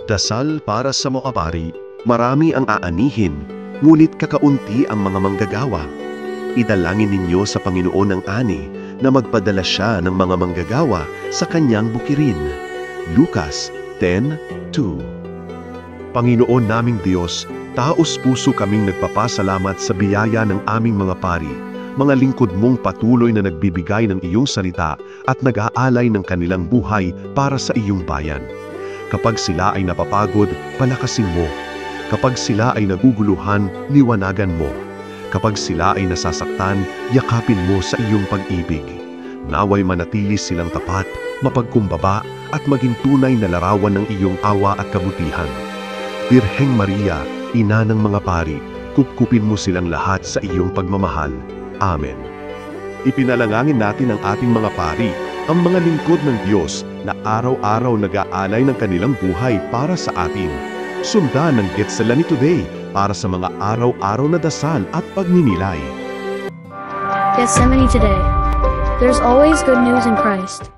Dasal para sa mga pari, marami ang aanihin, ngunit kakaunti ang mga manggagawa. Idalangin ninyo sa Panginoon ang ani na magpadala siya ng mga manggagawa sa kanyang bukirin. Lucas 10:2. Panginoon naming Diyos, taos-puso kaming nagpapasalamat sa biyaya ng aming mga pari, mga lingkod mong patuloy na nagbibigay ng iyong salita at nag-aalay ng kanilang buhay para sa iyong bayan. Kapag sila ay napapagod, palakasin mo. Kapag sila ay naguguluhan, liwanagan mo. Kapag sila ay nasasaktan, yakapin mo sa iyong pag-ibig. Naway manatili silang tapat, mapagkumbaba, at maging tunay na larawan ng iyong awa at kabutihan. Birheng Maria, ina ng mga pari, kupkupin mo silang lahat sa iyong pagmamahal. Amen. Ipinalangin natin ang ating mga pari, ang mga lingkod ng Diyos na araw-araw nag-aalay ng kanilang buhay para sa atin. Sundan ng Getselani Today para sa mga araw-araw na dasal at pagninilay. Gethsemane Today. There's always good news in Christ.